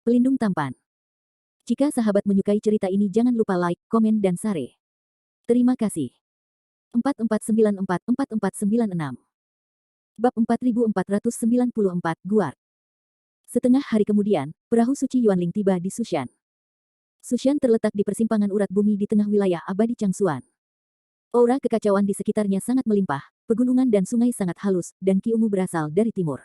Pelindung tampan. Jika sahabat menyukai cerita ini jangan lupa like, komen dan share. Terima kasih. 4494-4496 Bab 4494 Guard. Setengah hari kemudian, perahu suci Yuanling tiba di Sushan. Sushan terletak di persimpangan urat bumi di tengah wilayah abadi Changsuan. Aura kekacauan di sekitarnya sangat melimpah, pegunungan dan sungai sangat halus, dan Ki Ungu berasal dari timur.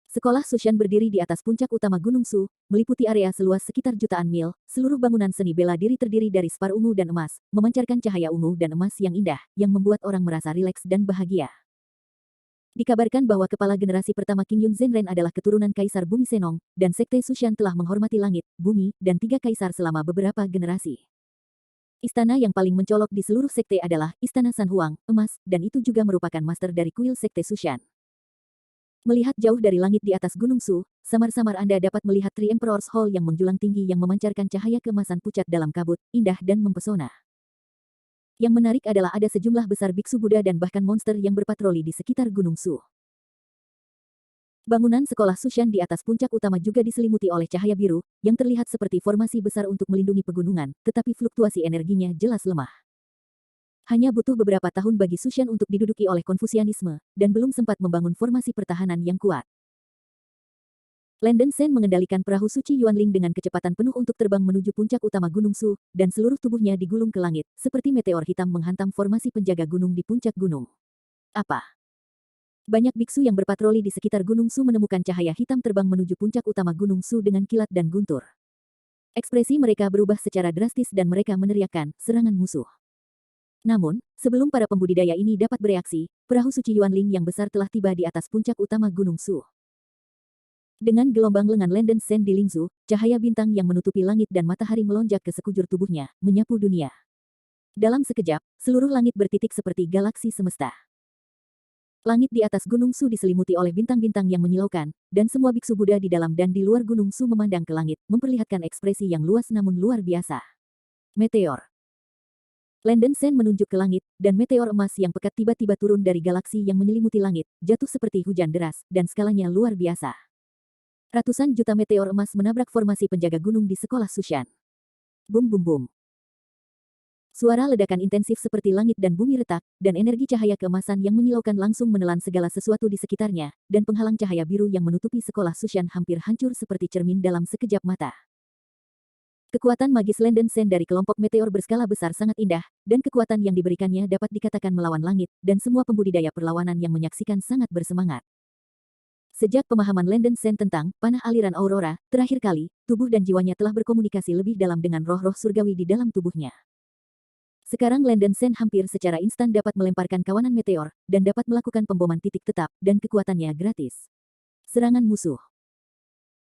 Sekolah Sushan berdiri di atas puncak utama Gunung Su, meliputi area seluas sekitar jutaan mil. Seluruh bangunan seni bela diri terdiri dari spar ungu dan emas, memancarkan cahaya ungu dan emas yang indah, yang membuat orang merasa rileks dan bahagia. Dikabarkan bahwa kepala generasi pertama King Yun Zhenren adalah keturunan Kaisar Bumi Senong, dan Sekte Sushan telah menghormati langit, bumi, dan 3 kaisar selama beberapa generasi. Istana yang paling mencolok di seluruh sekte adalah Istana San Huang, emas, dan itu juga merupakan master dari kuil Sekte Sushan. Melihat jauh dari langit di atas Gunung Su, samar-samar Anda dapat melihat Three Emperors Hall yang menjulang tinggi yang memancarkan cahaya keemasan pucat dalam kabut, indah dan mempesona. Yang menarik adalah ada sejumlah besar biksu Buddha dan bahkan monster yang berpatroli di sekitar Gunung Su. Bangunan sekolah Sushan di atas puncak utama juga diselimuti oleh cahaya biru, yang terlihat seperti formasi besar untuk melindungi pegunungan, tetapi fluktuasi energinya jelas lemah. Hanya butuh beberapa tahun bagi Sushan untuk diduduki oleh Konfusianisme, dan belum sempat membangun formasi pertahanan yang kuat. Landen Sen mengendalikan perahu suci Yuanling dengan kecepatan penuh untuk terbang menuju puncak utama Gunung Su, dan seluruh tubuhnya digulung ke langit, seperti meteor hitam menghantam formasi penjaga gunung di puncak gunung. Apa? Banyak biksu yang berpatroli di sekitar Gunung Su menemukan cahaya hitam terbang menuju puncak utama Gunung Su dengan kilat dan guntur. Ekspresi mereka berubah secara drastis dan mereka meneriakkan, serangan musuh. Namun, sebelum para pembudidaya ini dapat bereaksi, perahu suci Yuanling yang besar telah tiba di atas puncak utama Gunung Su. Dengan gelombang lengan Landen Sen di Lingzu, cahaya bintang yang menutupi langit dan matahari melonjak ke sekujur tubuhnya, menyapu dunia. Dalam sekejap, seluruh langit bertitik seperti galaksi semesta. Langit di atas Gunung Su diselimuti oleh bintang-bintang yang menyilaukan, dan semua biksu Buddha di dalam dan di luar Gunung Su memandang ke langit, memperlihatkan ekspresi yang luas namun luar biasa. Meteor. Landen Sen menunjuk ke langit, dan meteor emas yang pekat tiba-tiba turun dari galaksi yang menyelimuti langit, jatuh seperti hujan deras, dan skalanya luar biasa. Ratusan juta meteor emas menabrak formasi penjaga gunung di sekolah Sushan. Bum bum bum. Suara ledakan intensif seperti langit dan bumi retak, dan energi cahaya keemasan yang menyilaukan langsung menelan segala sesuatu di sekitarnya, dan penghalang cahaya biru yang menutupi sekolah Sushan hampir hancur seperti cermin dalam sekejap mata. Kekuatan magis Landen Sen dari kelompok meteor berskala besar sangat indah, dan kekuatan yang diberikannya dapat dikatakan melawan langit, dan semua pembudidaya perlawanan yang menyaksikan sangat bersemangat. Sejak pemahaman Landen Sen tentang panah aliran aurora, terakhir kali, tubuh dan jiwanya telah berkomunikasi lebih dalam dengan roh-roh surgawi di dalam tubuhnya. Sekarang Landen Sen hampir secara instan dapat melemparkan kawanan meteor, dan dapat melakukan pemboman titik tetap, dan kekuatannya gratis. Serangan musuh.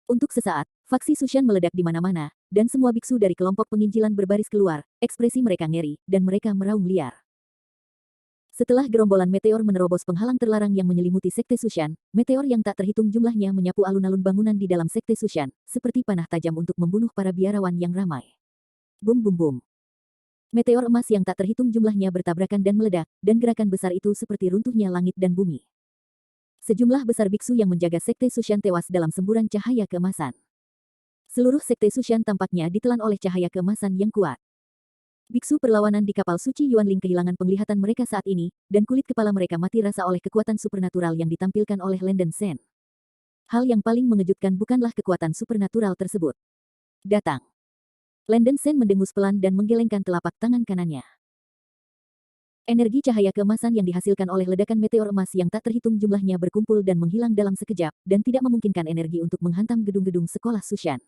Untuk sesaat, faksi Sushan meledak di mana-mana, dan semua biksu dari kelompok penginjilan berbaris keluar, ekspresi mereka ngeri, dan mereka meraung liar. Setelah gerombolan meteor menerobos penghalang terlarang yang menyelimuti Sekte Sushan, meteor yang tak terhitung jumlahnya menyapu alun-alun bangunan di dalam Sekte Sushan, seperti panah tajam untuk membunuh para biarawan yang ramai. Bum bum bum. Meteor emas yang tak terhitung jumlahnya bertabrakan dan meledak, dan gerakan besar itu seperti runtuhnya langit dan bumi. Sejumlah besar biksu yang menjaga Sekte Sushan tewas dalam semburan cahaya keemasan. Seluruh Sekte Sushan tampaknya ditelan oleh cahaya keemasan yang kuat. Biksu perlawanan di kapal suci Yuanling kehilangan penglihatan mereka saat ini, dan kulit kepala mereka mati rasa oleh kekuatan supernatural yang ditampilkan oleh Landen Sen. Hal yang paling mengejutkan bukanlah kekuatan supernatural tersebut. Datang. Landen Sen mendengus pelan dan menggelengkan telapak tangan kanannya. Energi cahaya keemasan yang dihasilkan oleh ledakan meteor emas yang tak terhitung jumlahnya berkumpul dan menghilang dalam sekejap, dan tidak memungkinkan energi untuk menghantam gedung-gedung sekolah Sushan.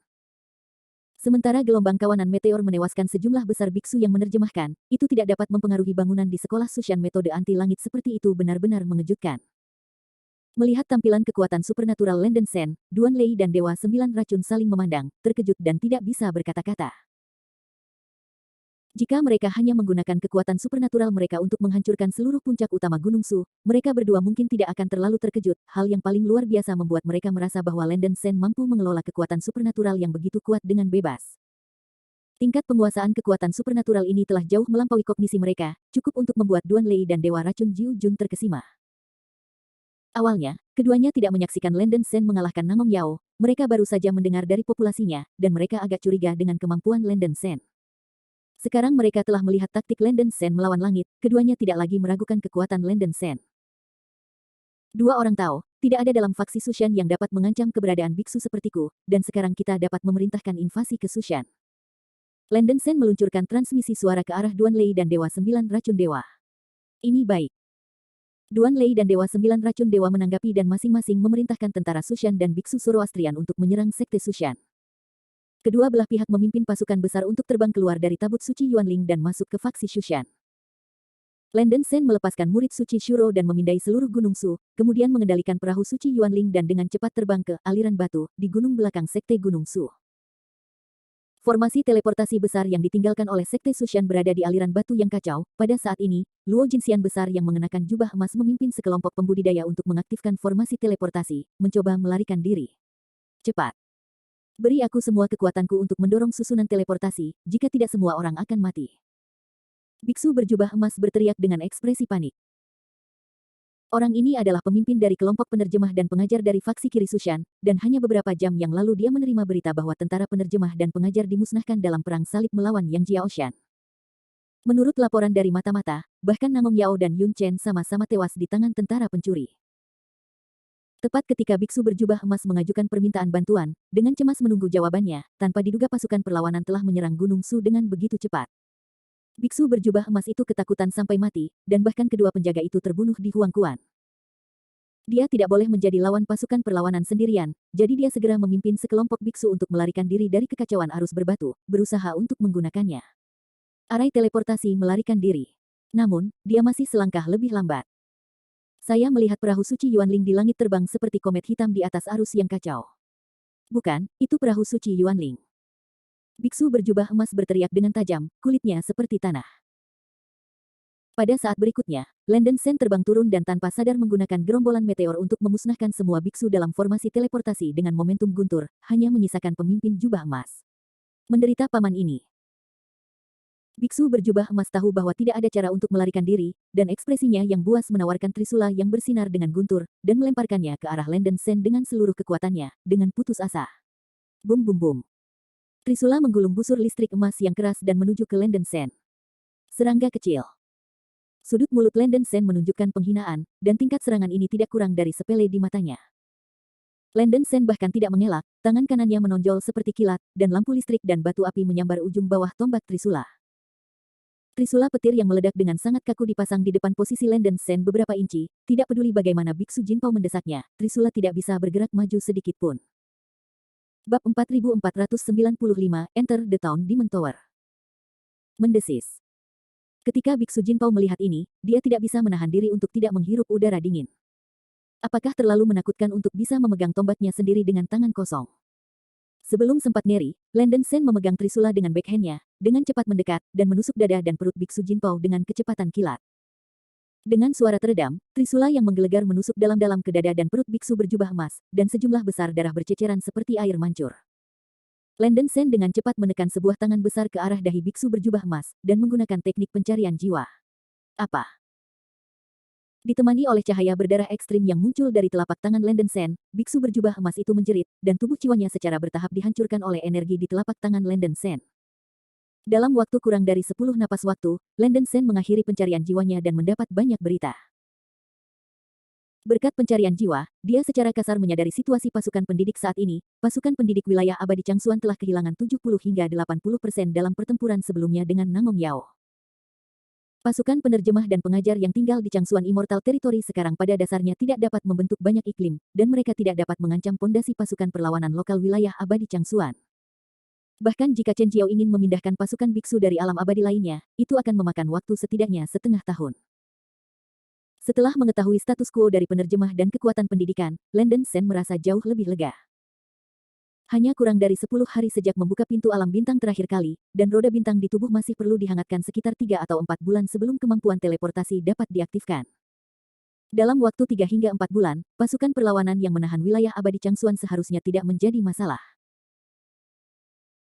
Sementara gelombang kawanan meteor menewaskan sejumlah besar biksu yang menerjemahkan, itu tidak dapat mempengaruhi bangunan di sekolah Sushan. Metode anti-langit seperti itu benar-benar mengejutkan. Melihat tampilan kekuatan supernatural Landen Sen, Duan Lei dan Dewa Sembilan Racun saling memandang, terkejut dan tidak bisa berkata-kata. Jika mereka hanya menggunakan kekuatan supernatural mereka untuk menghancurkan seluruh puncak utama Gunung Su, mereka berdua mungkin tidak akan terlalu terkejut. Hal yang paling luar biasa membuat mereka merasa bahwa Landen Sen mampu mengelola kekuatan supernatural yang begitu kuat dengan bebas. Tingkat penguasaan kekuatan supernatural ini telah jauh melampaui kognisi mereka, cukup untuk membuat Duan Lei dan Dewa Racun Jiu Jun terkesima. Awalnya, keduanya tidak menyaksikan Landen Sen mengalahkan Nangong Yao, mereka baru saja mendengar dari populasinya, dan mereka agak curiga dengan kemampuan Landen Sen. Sekarang mereka telah melihat taktik Landen Sen melawan langit, keduanya tidak lagi meragukan kekuatan Landen Sen. Dua orang tahu, tidak ada dalam faksi Sushan yang dapat mengancam keberadaan biksu sepertiku, dan sekarang kita dapat memerintahkan invasi ke Sushan. Landen Sen meluncurkan transmisi suara ke arah Duan Lei dan Dewa Sembilan Racun Dewa. Ini baik. Duan Lei dan Dewa Sembilan Racun Dewa menanggapi dan masing-masing memerintahkan tentara Sushan dan biksu Zoroastrian untuk menyerang sekte Sushan. Kedua belah pihak memimpin pasukan besar untuk terbang keluar dari tabut suci Yuanling dan masuk ke faksi Sushan. Landen Sen melepaskan murid suci Shuro dan memindai seluruh gunung Su, kemudian mengendalikan perahu suci Yuanling dan dengan cepat terbang ke aliran batu di gunung belakang sekte Gunung Su. Formasi teleportasi besar yang ditinggalkan oleh sekte Sushan berada di aliran batu yang kacau. Pada saat ini, Luo Jinxian besar yang mengenakan jubah emas memimpin sekelompok pembudidaya untuk mengaktifkan formasi teleportasi, mencoba melarikan diri. Cepat. Beri aku semua kekuatanku untuk mendorong susunan teleportasi, jika tidak semua orang akan mati. Biksu berjubah emas berteriak dengan ekspresi panik. Orang ini adalah pemimpin dari kelompok penerjemah dan pengajar dari faksi kiri Sushan, dan hanya beberapa jam yang lalu dia menerima berita bahwa tentara penerjemah dan pengajar dimusnahkan dalam perang salib melawan Yang Jiaoshan. Menurut laporan dari mata-mata, bahkan Nangong Yao dan Yun Chen sama-sama tewas di tangan tentara pencuri. Tepat ketika biksu berjubah emas mengajukan permintaan bantuan, dengan cemas menunggu jawabannya, tanpa diduga pasukan perlawanan telah menyerang Gunung Su dengan begitu cepat. Biksu berjubah emas itu ketakutan sampai mati, dan bahkan kedua penjaga itu terbunuh di Huangkuan. Dia tidak boleh menjadi lawan pasukan perlawanan sendirian, jadi dia segera memimpin sekelompok biksu untuk melarikan diri dari kekacauan arus berbatu, berusaha untuk menggunakannya. Arai teleportasi melarikan diri. Namun, dia masih selangkah lebih lambat. Saya melihat perahu suci Yuanling di langit terbang seperti komet hitam di atas arus yang kacau. Bukan, itu perahu suci Yuanling. Biksu berjubah emas berteriak dengan tajam, kulitnya seperti tanah. Pada saat berikutnya, Landen Sen terbang turun dan tanpa sadar menggunakan gerombolan meteor untuk memusnahkan semua biksu dalam formasi teleportasi dengan momentum guntur, hanya menyisakan pemimpin jubah emas. Menderita paman ini. Biksu berjubah emas tahu bahwa tidak ada cara untuk melarikan diri, dan ekspresinya yang buas menawarkan trisula yang bersinar dengan guntur, dan melemparkannya ke arah Landen Sen dengan seluruh kekuatannya, dengan putus asa. Bum bum bum. Trisula menggulung busur listrik emas yang keras dan menuju ke Landen Sen. Serangga kecil. Sudut mulut Landen Sen menunjukkan penghinaan, dan tingkat serangan ini tidak kurang dari sepele di matanya. Landen Sen bahkan tidak mengelak, tangan kanannya menonjol seperti kilat, dan lampu listrik dan batu api menyambar ujung bawah tombak trisula. Trisula petir yang meledak dengan sangat kaku dipasang di depan posisi Landen Sen beberapa inci, tidak peduli bagaimana biksu Jinpao mendesaknya, trisula tidak bisa bergerak maju sedikit pun. Bab 4495, Enter the Town Demon Tower. Mendesis. Ketika biksu Jinpao melihat ini, dia tidak bisa menahan diri untuk tidak menghirup udara dingin. Apakah terlalu menakutkan untuk bisa memegang tombaknya sendiri dengan tangan kosong? Sebelum sempat ngeri, Landen Sen memegang trisula dengan backhandnya, dengan cepat mendekat, dan menusuk dada dan perut biksu Jinpao dengan kecepatan kilat. Dengan suara teredam, trisula yang menggelegar menusuk dalam-dalam ke dada dan perut biksu berjubah emas, dan sejumlah besar darah berceceran seperti air mancur. Landen Sen dengan cepat menekan sebuah tangan besar ke arah dahi biksu berjubah emas, dan menggunakan teknik pencarian jiwa. Apa? Ditemani oleh cahaya berdarah ekstrim yang muncul dari telapak tangan Landen Sen, biksu berjubah emas itu menjerit, dan tubuh jiwanya secara bertahap dihancurkan oleh energi di telapak tangan Landen Sen. Dalam waktu kurang dari 10 napas waktu, Landen Sen mengakhiri pencarian jiwanya dan mendapat banyak berita. Berkat pencarian jiwa, dia secara kasar menyadari situasi pasukan pendidik saat ini. Pasukan pendidik wilayah abadi Changsuan telah kehilangan 70 hingga 80% dalam pertempuran sebelumnya dengan Nangong Yao. Pasukan penerjemah dan pengajar yang tinggal di Changsuan Immortal Territory sekarang pada dasarnya tidak dapat membentuk banyak iklim, dan mereka tidak dapat mengancam pondasi pasukan perlawanan lokal wilayah abadi Changsuan. Bahkan jika Chen Jiao ingin memindahkan pasukan biksu dari alam abadi lainnya, itu akan memakan waktu setidaknya setengah tahun. Setelah mengetahui status quo dari penerjemah dan kekuatan pendidikan, Landen Sen merasa jauh lebih lega. Hanya kurang dari 10 hari sejak membuka pintu alam bintang terakhir kali, dan roda bintang di tubuh masih perlu dihangatkan sekitar 3 atau 4 bulan sebelum kemampuan teleportasi dapat diaktifkan. Dalam waktu 3 hingga 4 bulan, pasukan perlawanan yang menahan wilayah abadi Changsuan seharusnya tidak menjadi masalah.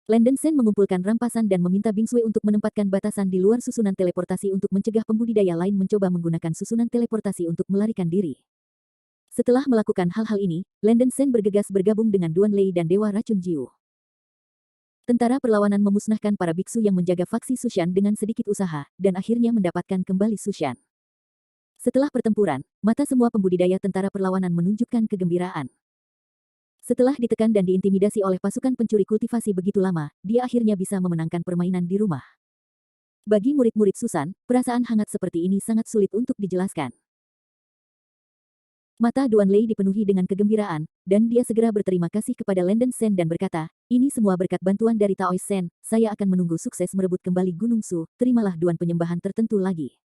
Landen Sen mengumpulkan rampasan dan meminta Bing Sui untuk menempatkan batasan di luar susunan teleportasi untuk mencegah pembudidaya lain mencoba menggunakan susunan teleportasi untuk melarikan diri. Setelah melakukan hal-hal ini, Landen Sen bergegas bergabung dengan Duan Lei dan Dewa Racun Jiu. Tentara perlawanan memusnahkan para biksu yang menjaga faksi Sushan dengan sedikit usaha, dan akhirnya mendapatkan kembali Sushan. Setelah pertempuran, mata semua pembudidaya tentara perlawanan menunjukkan kegembiraan. Setelah ditekan dan diintimidasi oleh pasukan pencuri kultivasi begitu lama, dia akhirnya bisa memenangkan permainan di rumah. Bagi murid-murid Susan, perasaan hangat seperti ini sangat sulit untuk dijelaskan. Mata Duan Lei dipenuhi dengan kegembiraan, dan dia segera berterima kasih kepada Landen Sen dan berkata, ini semua berkat bantuan dari Taois Sen, saya akan menunggu sukses merebut kembali Gunung Su, terimalah Duan penyembahan tertentu lagi.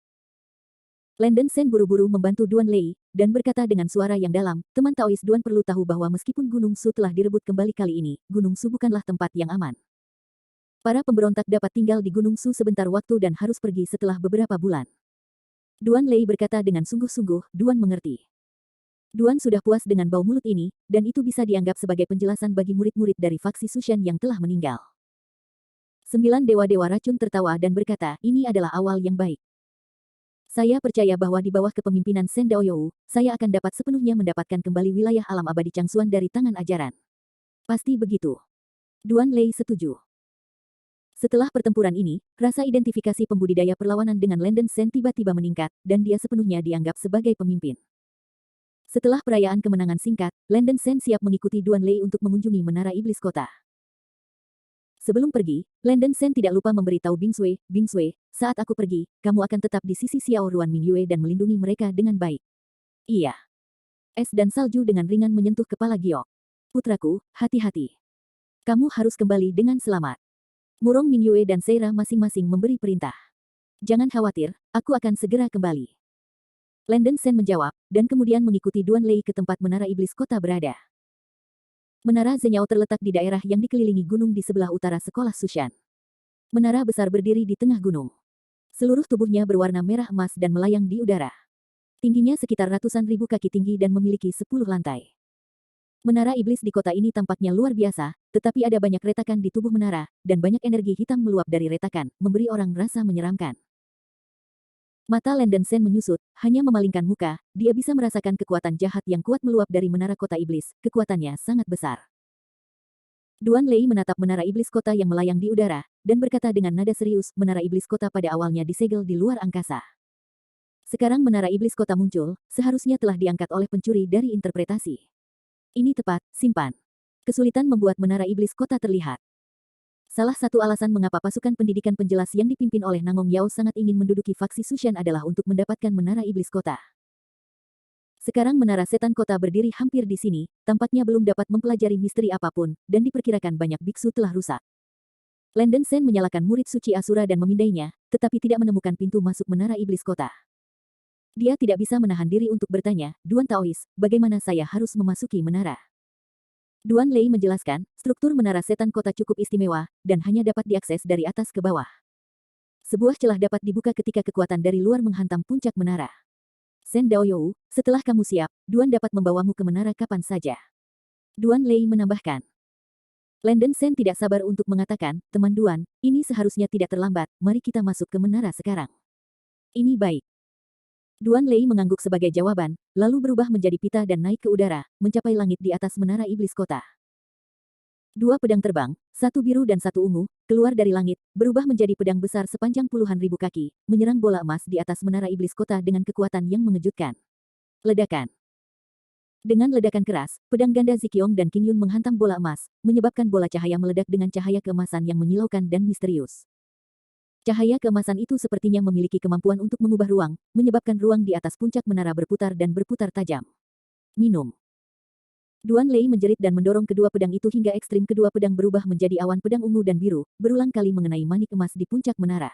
Landen Sen buru-buru membantu Duan Lei, dan berkata dengan suara yang dalam, teman Taois Duan perlu tahu bahwa meskipun Gunung Su telah direbut kembali kali ini, Gunung Su bukanlah tempat yang aman. Para pemberontak dapat tinggal di Gunung Su sebentar waktu dan harus pergi setelah beberapa bulan. Duan Lei berkata dengan sungguh-sungguh, Duan mengerti. Duan sudah puas dengan bau mulut ini, dan itu bisa dianggap sebagai penjelasan bagi murid-murid dari faksi Sushan yang telah meninggal. 9 dewa-dewa racun tertawa dan berkata, ini adalah awal yang baik. Saya percaya bahwa di bawah kepemimpinan Sen Daoyou, saya akan dapat sepenuhnya mendapatkan kembali wilayah alam abadi Changsuan dari tangan ajaran. Pasti begitu. Duan Lei setuju. Setelah pertempuran ini, rasa identifikasi pembudidaya perlawanan dengan Landen Sen tiba-tiba meningkat, dan dia sepenuhnya dianggap sebagai pemimpin. Setelah perayaan kemenangan singkat, Landen Sen siap mengikuti Duan Lei untuk mengunjungi Menara Iblis Kota. Sebelum pergi, Landen Sen tidak lupa memberitahu Bing Sui, saat aku pergi, kamu akan tetap di sisi Xiao Ruan Mingyue dan melindungi mereka dengan baik. Iya. Es dan salju dengan ringan menyentuh kepala Giok. Putraku, hati-hati. Kamu harus kembali dengan selamat. Murong Mingyue dan Seira masing-masing memberi perintah. Jangan khawatir, aku akan segera kembali. Landen Sen menjawab, dan kemudian mengikuti Duan Lei ke tempat Menara Iblis Kota berada. Menara Zenyao terletak di daerah yang dikelilingi gunung di sebelah utara sekolah Sushan. Menara besar berdiri di tengah gunung. Seluruh tubuhnya berwarna merah emas dan melayang di udara. Tingginya sekitar ratusan ribu kaki tinggi dan memiliki 10 lantai. Menara iblis di kota ini tampaknya luar biasa, tetapi ada banyak retakan di tubuh menara, dan banyak energi hitam meluap dari retakan, memberi orang rasa menyeramkan. Mata Landen Sen menyusut, hanya memalingkan muka, dia bisa merasakan kekuatan jahat yang kuat meluap dari menara kota iblis, kekuatannya sangat besar. Duan Lei menatap menara iblis kota yang melayang di udara, dan berkata dengan nada serius, menara iblis kota pada awalnya disegel di luar angkasa. Sekarang menara iblis kota muncul, seharusnya telah diangkat oleh pencuri dari interpretasi. Ini tepat, simpan. Kesulitan membuat menara iblis kota terlihat. Salah satu alasan mengapa pasukan pendidikan penjelas yang dipimpin oleh Nangong Yao sangat ingin menduduki faksi Sushan adalah untuk mendapatkan menara iblis kota. Sekarang menara setan kota berdiri hampir di sini, tampaknya belum dapat mempelajari misteri apapun, dan diperkirakan banyak biksu telah rusak. Landen Sen menyalakan murid suci Asura dan memindainya, tetapi tidak menemukan pintu masuk menara iblis kota. Dia tidak bisa menahan diri untuk bertanya, Duan Taois, bagaimana saya harus memasuki menara? Duan Lei menjelaskan, struktur menara setan kota cukup istimewa, dan hanya dapat diakses dari atas ke bawah. Sebuah celah dapat dibuka ketika kekuatan dari luar menghantam puncak menara. Sen Daoyou, setelah kamu siap, Duan dapat membawamu ke menara kapan saja. Duan Lei menambahkan. Landen Sen tidak sabar untuk mengatakan, teman Duan, ini seharusnya tidak terlambat, mari kita masuk ke menara sekarang. Ini baik. Duan Lei mengangguk sebagai jawaban, lalu berubah menjadi pita dan naik ke udara, mencapai langit di atas menara iblis kota. Dua pedang terbang, satu biru dan satu ungu, keluar dari langit, berubah menjadi pedang besar sepanjang puluhan ribu kaki, menyerang bola emas di atas menara iblis kota dengan kekuatan yang mengejutkan. Ledakan. Dengan ledakan keras, pedang ganda Zikyong dan King Yun menghantam bola emas, menyebabkan bola cahaya meledak dengan cahaya keemasan yang menyilaukan dan misterius. Cahaya keemasan itu sepertinya memiliki kemampuan untuk mengubah ruang, menyebabkan ruang di atas puncak menara berputar dan berputar tajam. Minum. Duan Lei menjerit dan mendorong kedua pedang itu hingga ekstrim kedua pedang berubah menjadi awan pedang ungu dan biru, berulang kali mengenai manik emas di puncak menara.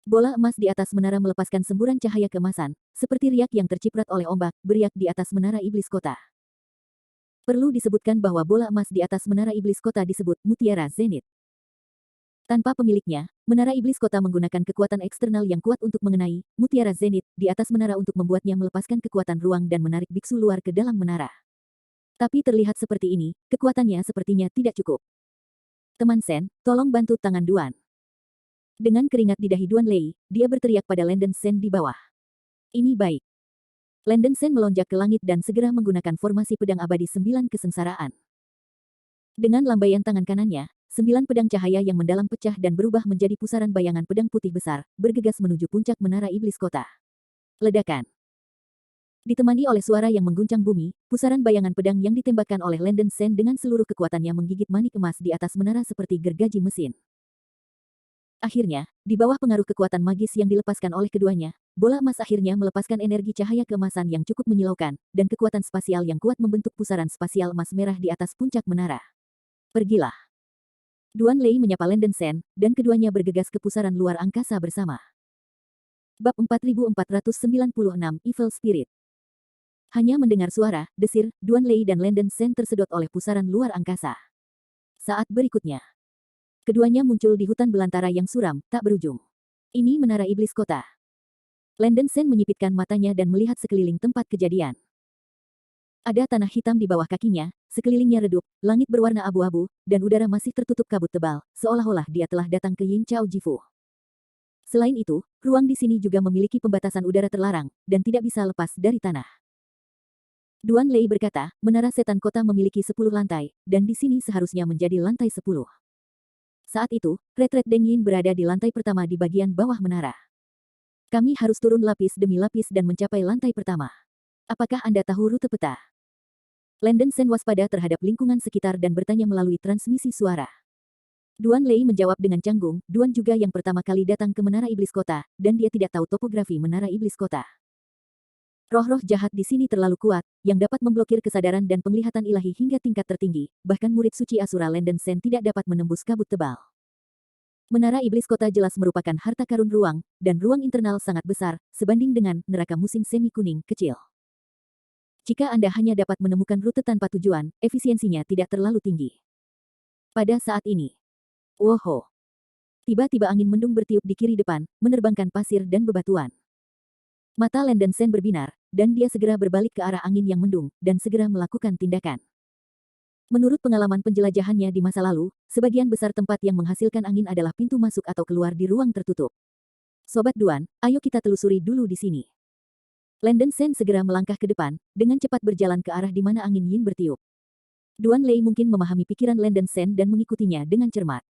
Bola emas di atas menara melepaskan semburan cahaya keemasan, seperti riak yang terciprat oleh ombak, beriak di atas menara iblis kota. Perlu disebutkan bahwa bola emas di atas menara iblis kota disebut Mutiara Zenith. Tanpa pemiliknya, menara iblis kota menggunakan kekuatan eksternal yang kuat untuk mengenai Mutiara Zenith di atas menara untuk membuatnya melepaskan kekuatan ruang dan menarik biksu luar ke dalam menara. Tapi terlihat seperti ini, kekuatannya sepertinya tidak cukup. Teman Sen, tolong bantu tangan Duan. Dengan keringat di dahi Duan Lei, dia berteriak pada Landen Sen di bawah. Ini baik. Landen Sen melonjak ke langit dan segera menggunakan formasi pedang abadi 9 kesengsaraan. Dengan lambaian tangan kanannya, 9 pedang cahaya yang mendalam pecah dan berubah menjadi pusaran bayangan pedang putih besar, bergegas menuju puncak menara iblis kota. Ledakan. Ditemani oleh suara yang mengguncang bumi, pusaran bayangan pedang yang ditembakkan oleh Landen Sen dengan seluruh kekuatannya menggigit manik emas di atas menara seperti gergaji mesin. Akhirnya, di bawah pengaruh kekuatan magis yang dilepaskan oleh keduanya, bola emas akhirnya melepaskan energi cahaya keemasan yang cukup menyilaukan, dan kekuatan spasial yang kuat membentuk pusaran spasial emas merah di atas puncak menara. Pergilah. Duan Lei menyapa Landen Sen, dan keduanya bergegas ke pusaran luar angkasa bersama. Bab 4496 Evil Spirit. Hanya mendengar suara, desir, Duan Lei dan Landen Sen tersedot oleh pusaran luar angkasa. Saat berikutnya, keduanya muncul di hutan belantara yang suram, tak berujung. Ini menara iblis kota. Landen Sen menyipitkan matanya dan melihat sekeliling tempat kejadian. Ada tanah hitam di bawah kakinya, sekelilingnya redup, langit berwarna abu-abu, dan udara masih tertutup kabut tebal, seolah-olah dia telah datang ke Yin Chao Jifu. Selain itu, ruang di sini juga memiliki pembatasan udara terlarang, dan tidak bisa lepas dari tanah. Duan Lei berkata, menara setan kota memiliki 10 lantai, dan di sini seharusnya menjadi lantai 10. Saat itu, retret Deng Yin berada di lantai pertama di bagian bawah menara. Kami harus turun lapis demi lapis dan mencapai lantai pertama. Apakah Anda tahu rute peta? Landen Sen waspada terhadap lingkungan sekitar dan bertanya melalui transmisi suara. Duan Lei menjawab dengan canggung, Duan juga yang pertama kali datang ke menara iblis kota, dan dia tidak tahu topografi menara iblis kota. Roh-roh jahat di sini terlalu kuat, yang dapat memblokir kesadaran dan penglihatan ilahi hingga tingkat tertinggi, bahkan murid suci Asura Landen Sen tidak dapat menembus kabut tebal. Menara iblis kota jelas merupakan harta karun ruang, dan ruang internal sangat besar, sebanding dengan neraka musim semi kuning kecil. Jika Anda hanya dapat menemukan rute tanpa tujuan, efisiensinya tidak terlalu tinggi. Pada saat ini, woho! Tiba-tiba angin mendung bertiup di kiri depan, menerbangkan pasir dan bebatuan. Mata Landen Sen berbinar, dan dia segera berbalik ke arah angin yang mendung, dan segera melakukan tindakan. Menurut pengalaman penjelajahannya di masa lalu, sebagian besar tempat yang menghasilkan angin adalah pintu masuk atau keluar di ruang tertutup. Sobat Duan, ayo kita telusuri dulu di sini. Landen Sen segera melangkah ke depan, dengan cepat berjalan ke arah di mana angin Yin bertiup. Duan Lei mungkin memahami pikiran Landen Sen dan mengikutinya dengan cermat.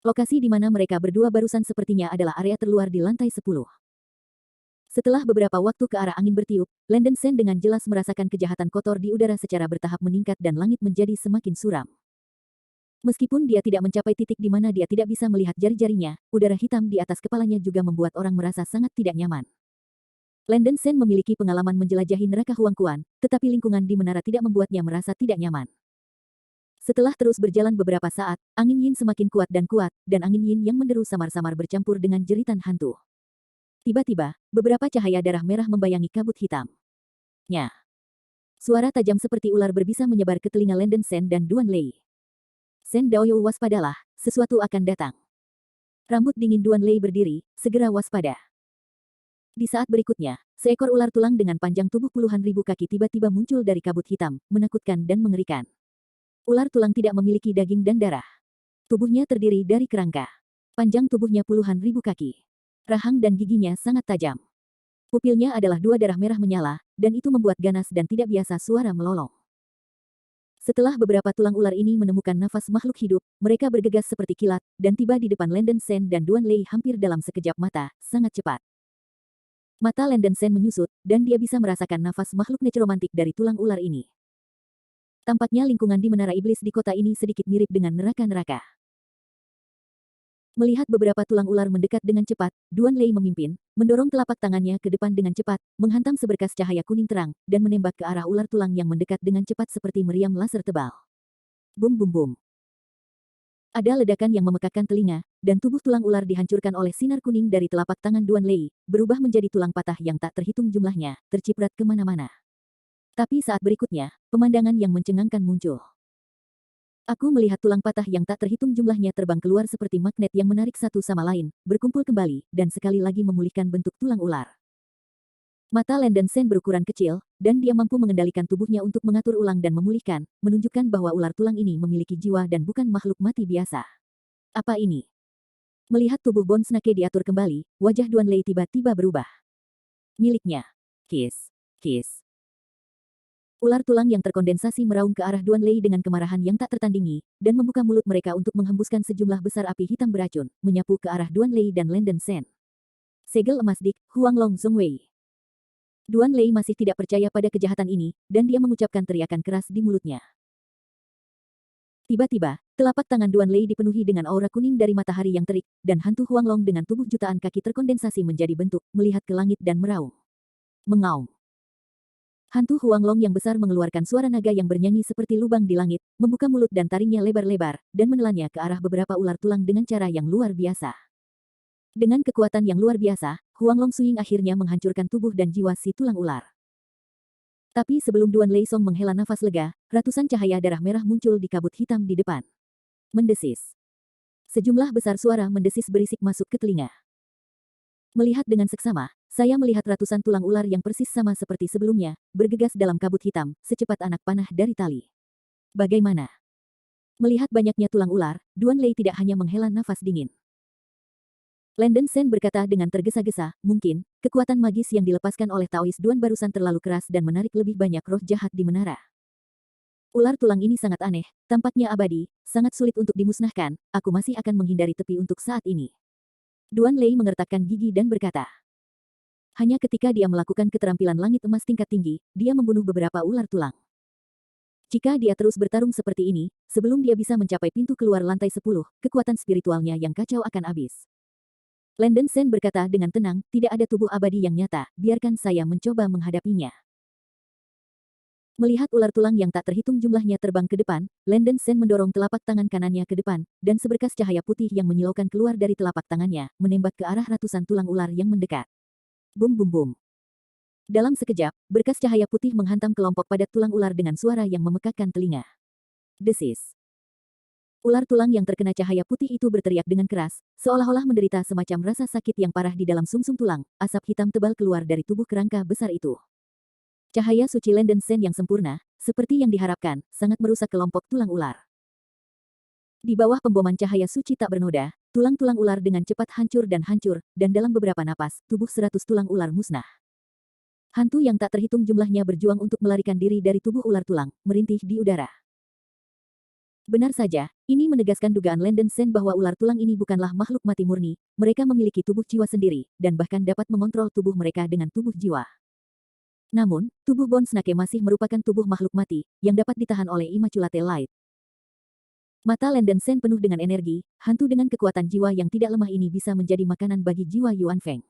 Lokasi di mana mereka berdua barusan sepertinya adalah area terluar di lantai 10. Setelah beberapa waktu ke arah angin bertiup, Landen Sen dengan jelas merasakan kejahatan kotor di udara secara bertahap meningkat dan langit menjadi semakin suram. Meskipun dia tidak mencapai titik di mana dia tidak bisa melihat jari-jarinya, udara hitam di atas kepalanya juga membuat orang merasa sangat tidak nyaman. Landen Sen memiliki pengalaman menjelajahi neraka Huangquan, tetapi lingkungan di menara tidak membuatnya merasa tidak nyaman. Setelah terus berjalan beberapa saat, angin Yin semakin kuat, dan angin Yin yang menderu samar-samar bercampur dengan jeritan hantu. Tiba-tiba, beberapa cahaya darah merah membayangi kabut hitam. Nyah. Suara tajam seperti ular berbisa menyebar ke telinga Landen Sen dan Duan Lei. Sen Daoyu, waspadalah, sesuatu akan datang. Rambut dingin Duan Lei berdiri, segera waspada. Di saat berikutnya, seekor ular tulang dengan panjang tubuh puluhan ribu kaki tiba-tiba muncul dari kabut hitam, menakutkan dan mengerikan. Ular tulang tidak memiliki daging dan darah. Tubuhnya terdiri dari kerangka. Panjang tubuhnya puluhan ribu kaki. Rahang dan giginya sangat tajam. Pupilnya adalah dua darah merah menyala, dan itu membuat ganas dan tidak biasa suara melolong. Setelah beberapa tulang ular ini menemukan nafas makhluk hidup, mereka bergegas seperti kilat, dan tiba di depan Landen Sen dan Duan Lei hampir dalam sekejap mata, sangat cepat. Mata Landen Sen menyusut, dan dia bisa merasakan nafas makhluk necromantik dari tulang ular ini. Tampaknya lingkungan di menara iblis di kota ini sedikit mirip dengan neraka-neraka. Melihat beberapa tulang ular mendekat dengan cepat, Duan Lei memimpin, mendorong telapak tangannya ke depan dengan cepat, menghantam seberkas cahaya kuning terang, dan menembak ke arah ular tulang yang mendekat dengan cepat seperti meriam laser tebal. Bum bum bum. Ada ledakan yang memekakkan telinga, dan tubuh tulang ular dihancurkan oleh sinar kuning dari telapak tangan Duan Lei, berubah menjadi tulang patah yang tak terhitung jumlahnya, terciprat kemana-mana. Tapi saat berikutnya, pemandangan yang mencengangkan muncul. Aku melihat tulang patah yang tak terhitung jumlahnya terbang keluar seperti magnet yang menarik satu sama lain, berkumpul kembali, dan sekali lagi memulihkan bentuk tulang ular. Mata Landen Sen berukuran kecil, dan dia mampu mengendalikan tubuhnya untuk mengatur ulang dan memulihkan, menunjukkan bahwa ular tulang ini memiliki jiwa dan bukan makhluk mati biasa. Apa ini? Melihat tubuh Bone Snake diatur kembali, wajah Duan Lei tiba-tiba berubah. Miliknya. Kiss. Kiss. Ular tulang yang terkondensasi meraung ke arah Duan Lei dengan kemarahan yang tak tertandingi, dan membuka mulut mereka untuk menghembuskan sejumlah besar api hitam beracun, menyapu ke arah Duan Lei dan Landen Sen. Segel emas dik, Huanglong Zhongwei. Duan Lei masih tidak percaya pada kejahatan ini, dan dia mengucapkan teriakan keras di mulutnya. Tiba-tiba, telapak tangan Duan Lei dipenuhi dengan aura kuning dari matahari yang terik, dan hantu Huanglong dengan tubuh jutaan kaki terkondensasi menjadi bentuk, melihat ke langit dan meraung. Mengaum. Hantu Huanglong yang besar mengeluarkan suara naga yang bernyanyi seperti lubang di langit, membuka mulut dan taringnya lebar-lebar, dan menelannya ke arah beberapa ular tulang dengan cara yang luar biasa. Dengan kekuatan yang luar biasa, Huanglong Suying akhirnya menghancurkan tubuh dan jiwa si tulang ular. Tapi sebelum Duan Lei Song menghela nafas lega, ratusan cahaya darah merah muncul di kabut hitam di depan. Mendesis. Sejumlah besar suara mendesis berisik masuk ke telinga. Melihat dengan seksama, saya melihat ratusan tulang ular yang persis sama seperti sebelumnya, bergegas dalam kabut hitam, secepat anak panah dari tali. Bagaimana? Melihat banyaknya tulang ular, Duan Lei tidak hanya menghela nafas dingin. Landen Sen berkata dengan tergesa-gesa, mungkin, kekuatan magis yang dilepaskan oleh Taois Duan barusan terlalu keras dan menarik lebih banyak roh jahat di menara. Ular tulang ini sangat aneh, tampaknya abadi, sangat sulit untuk dimusnahkan, aku masih akan menghindari tepi untuk saat ini. Duan Lei mengertakkan gigi dan berkata. Hanya ketika dia melakukan keterampilan langit emas tingkat tinggi, dia membunuh beberapa ular tulang. Jika dia terus bertarung seperti ini, sebelum dia bisa mencapai pintu keluar lantai 10, kekuatan spiritualnya yang kacau akan habis. Landen Sen berkata dengan tenang, tidak ada tubuh abadi yang nyata, biarkan saya mencoba menghadapinya. Melihat ular tulang yang tak terhitung jumlahnya terbang ke depan, Landen Sen mendorong telapak tangan kanannya ke depan, dan seberkas cahaya putih yang menyilaukan keluar dari telapak tangannya, menembak ke arah ratusan tulang ular yang mendekat. Bum bum bum. Dalam sekejap, berkas cahaya putih menghantam kelompok padat tulang ular dengan suara yang memekakkan telinga. Desis. Ular tulang yang terkena cahaya putih itu berteriak dengan keras, seolah-olah menderita semacam rasa sakit yang parah di dalam sumsum tulang, asap hitam tebal keluar dari tubuh kerangka besar itu. Cahaya suci Landen Sen yang sempurna, seperti yang diharapkan, sangat merusak kelompok tulang ular. Di bawah pemboman cahaya suci tak bernoda, tulang-tulang ular dengan cepat hancur, dan dalam beberapa napas, tubuh 100 tulang ular musnah. Hantu yang tak terhitung jumlahnya berjuang untuk melarikan diri dari tubuh ular tulang, merintih di udara. Benar saja, ini menegaskan dugaan Landen Sen bahwa ular tulang ini bukanlah makhluk mati murni, mereka memiliki tubuh jiwa sendiri, dan bahkan dapat mengontrol tubuh mereka dengan tubuh jiwa. Namun, tubuh Bone Snake masih merupakan tubuh makhluk mati, yang dapat ditahan oleh Immaculate Light. Mata Landen Sen penuh dengan energi, hantu dengan kekuatan jiwa yang tidak lemah ini bisa menjadi makanan bagi jiwa Yuan Feng.